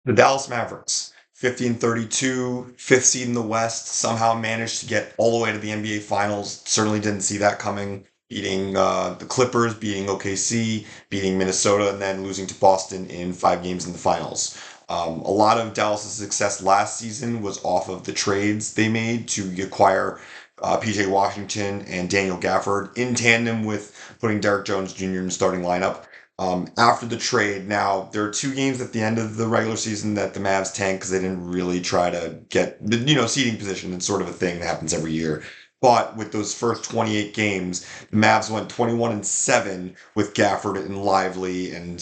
The Dallas Mavericks, 50 and 32, fifth seed in the West, somehow managed to get all the way to the NBA Finals. Certainly didn't see that coming. Beating the Clippers, beating OKC, beating Minnesota, and then losing to Boston in 5 games in the finals. A lot of Dallas' success last season was off of the trades they made to acquire PJ Washington and Daniel Gafford in tandem with putting Derek Jones Jr. in the starting lineup. After the trade, now there are 2 games at the end of the regular season that the Mavs tanked because they didn't really try to get seeding position. It's sort of a thing that happens every year. But with those first 28 games, the Mavs went 21-7 with Gafford and Lively and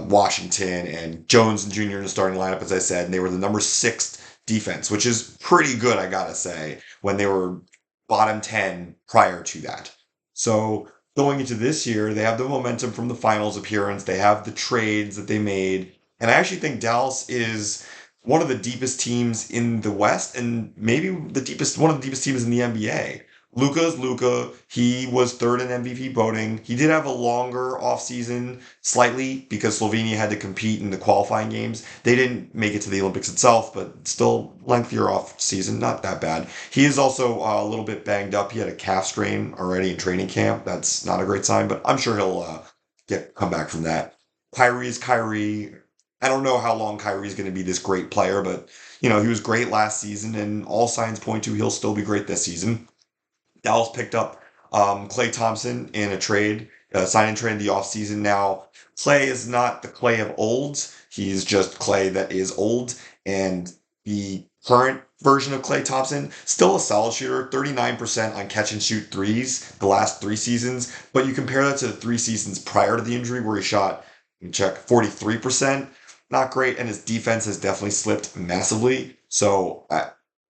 Washington and Jones and Jr. in the starting lineup, as I said, and they were the number 6 defense, which is pretty good, I gotta say, when they were bottom 10 prior to that. So going into this year, they have the momentum from the finals appearance. They have the trades that they made. And I actually think Dallas is one of the deepest teams in the West and maybe one of the deepest teams in the NBA. Luka's Luka. He was third in MVP voting. He did have a longer offseason, slightly, because Slovenia had to compete in the qualifying games. They didn't make it to the Olympics itself, but still lengthier off season, not that bad. He is also a little bit banged up. He had a calf strain already in training camp. That's not a great sign, but I'm sure he'll come back from that. Kyrie is Kyrie. I don't know how long Kyrie's going to be this great player, but he was great last season, and all signs point to he'll still be great this season. Dallas picked up Klay Thompson in a trade, sign and trade in the offseason. Now, Klay is not the Klay of old. He's just Klay that is old. And the current version of Klay Thompson, still a solid shooter, 39% on catch and shoot threes the last 3 seasons. But you compare that to the 3 seasons prior to the injury where he shot, you check, 43%. Not great. And his defense has definitely slipped massively. So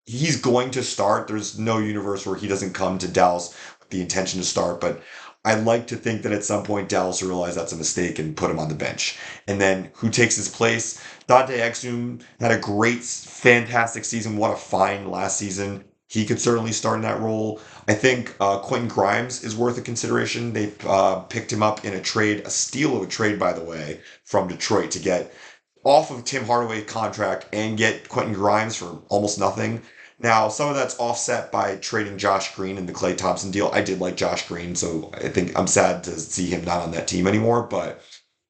he's going to start. There's no universe where he doesn't come to Dallas with the intention to start, but I'd like to think that at some point Dallas will realize that's a mistake and put him on the bench. And then who takes his place? Dante Exum had a great, fantastic season. What a find last season. He could certainly start in that role. I think Quentin Grimes is worth a consideration. They picked him up in a trade, a steal of a trade, by the way, from Detroit to get off of Tim Hardaway's contract and get Quentin Grimes for almost nothing. Now, some of that's offset by trading Josh Green in the Klay Thompson deal. I did like Josh Green, so I think I'm sad to see him not on that team anymore. But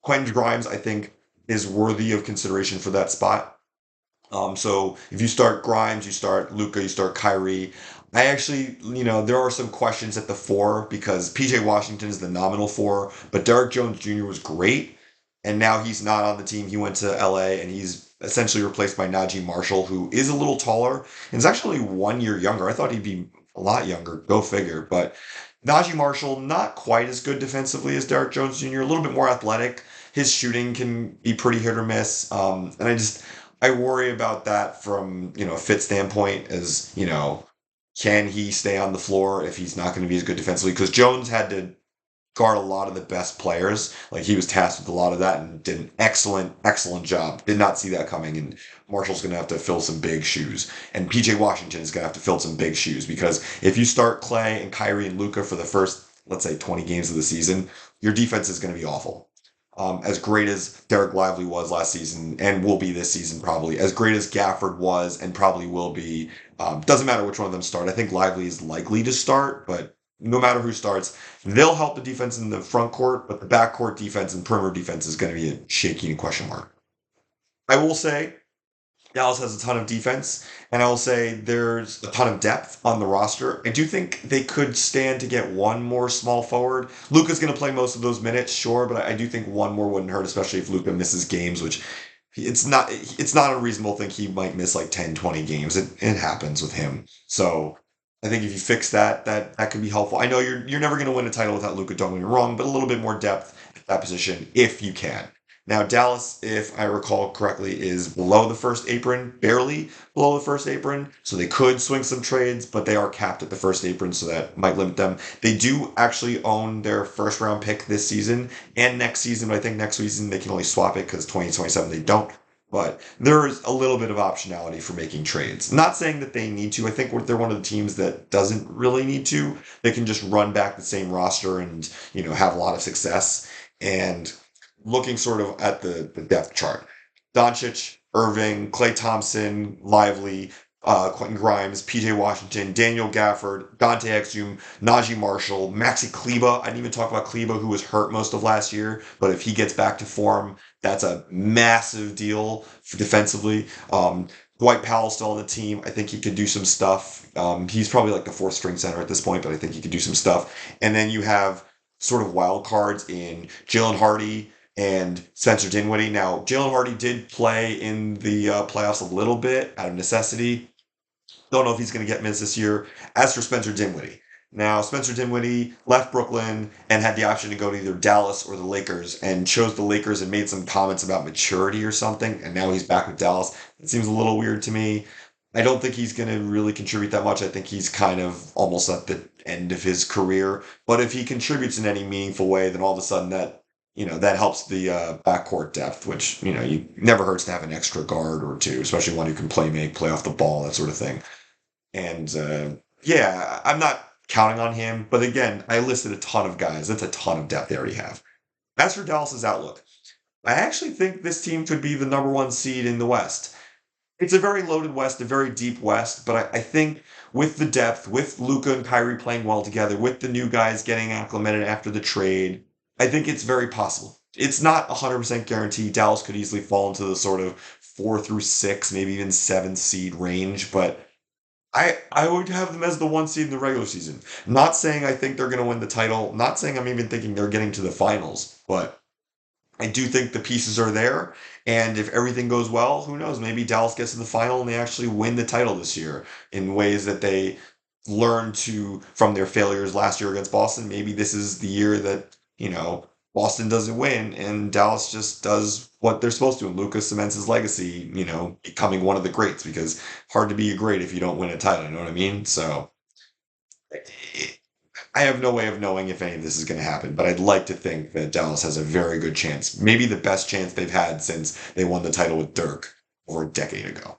Quentin Grimes, I think, is worthy of consideration for that spot. So if you start Grimes, you start Luka, you start Kyrie. I actually, there are some questions at the 4 because PJ Washington is the nominal 4, but Derek Jones Jr. was great, and now he's not on the team. He went to LA and he's essentially replaced by Najee Marshall, who is a little taller and is actually 1 year younger. I thought he'd be a lot younger. Go figure. But Najee Marshall, not quite as good defensively as Derek Jones Jr., a little bit more athletic. His shooting can be pretty hit or miss. And I worry about that from, a fit standpoint as, can he stay on the floor if he's not going to be as good defensively? Because Jones had to guard a lot of the best players. Like he was tasked with a lot of that and did an excellent, excellent job. Did not see that coming. And Marshall's going to have to fill some big shoes. And PJ Washington is going to have to fill some big shoes because if you start Klay and Kyrie and Luka for the first, let's say, 20 games of the season, your defense is going to be awful. As great as Derek Lively was last season and will be this season, probably as great as Gafford was and probably will be. Doesn't matter which one of them start. I think Lively is likely to start, but no matter who starts, they'll help the defense in the front court, but the back court defense and perimeter defense is going to be a shaky and question mark. I will say Dallas has a ton of defense, and I will say there's a ton of depth on the roster. I do think they could stand to get one more small forward. Luka's going to play most of those minutes, sure, but I do think one more wouldn't hurt, especially if Luka misses games, which it's not unreasonable to think he might miss like 10, 20 games. It happens with him. So I think if you fix that, that could be helpful. I know you're never going to win a title without Luka, don't get me wrong, but a little bit more depth at that position if you can. Now, Dallas, if I recall correctly, is below the first apron, barely below the first apron. So they could swing some trades, but they are capped at the first apron, so that might limit them. They do actually own their first round pick this season and next season, but I think next season they can only swap it because 2027 they don't. But there is a little bit of optionality for making trades. Not saying that they need to. I think they're one of the teams that doesn't really need to. They can just run back the same roster and, have a lot of success. And looking sort of at the depth chart. Doncic, Irving, Klay Thompson, Lively, Quentin Grimes, PJ Washington, Daniel Gafford, Dante Exum, Najee Marshall, Maxi Kleba. I didn't even talk about Kleba, who was hurt most of last year, but if he gets back to form, that's a massive deal for defensively. Dwight Powell's still on the team. I think he could do some stuff. He's probably like the fourth string center at this point, but I think he could do some stuff. And then you have sort of wild cards in Jalen Hardy and Spencer Dinwiddie. Now, Jalen Hardy did play in the playoffs a little bit out of necessity. Don't know if he's going to get minutes this year. As for Spencer Dinwiddie, now Spencer Dinwiddie left Brooklyn and had the option to go to either Dallas or the Lakers, and chose the Lakers and made some comments about maturity or something. And now he's back with Dallas. It seems a little weird to me. I don't think he's going to really contribute that much. I think he's kind of almost at the end of his career. But if he contributes in any meaningful way, then all of a sudden that helps the backcourt depth, which you never hurts to have an extra guard or two, especially one who can play off the ball, that sort of thing. And yeah, I'm not counting on him, but again, I listed a ton of guys. That's a ton of depth they already have. As for Dallas's outlook, I actually think this team could be the number one seed in the West. It's a very loaded West, a very deep West, but I think with the depth, with Luca and Kyrie playing well together, with the new guys getting acclimated after the trade, I think it's very possible. It's not 100% guaranteed. Dallas could easily fall into the sort of 4 through 6, maybe even 7 seed range, but I would have them as the one seed in the regular season. Not saying I think they're going to win the title. Not saying I'm even thinking they're getting to the finals, but I do think the pieces are there, and if everything goes well, who knows? Maybe Dallas gets to the final and they actually win the title this year in ways that they learned to from their failures last year against Boston. Maybe this is the year that Boston doesn't win and Dallas just does what they're supposed to, and Lucas cements his legacy, becoming one of the greats. Because hard to be a great if you don't win a title. You know what I mean? So I have no way of knowing if any of this is going to happen, but I'd like to think that Dallas has a very good chance, maybe the best chance they've had since they won the title with Dirk over a decade ago.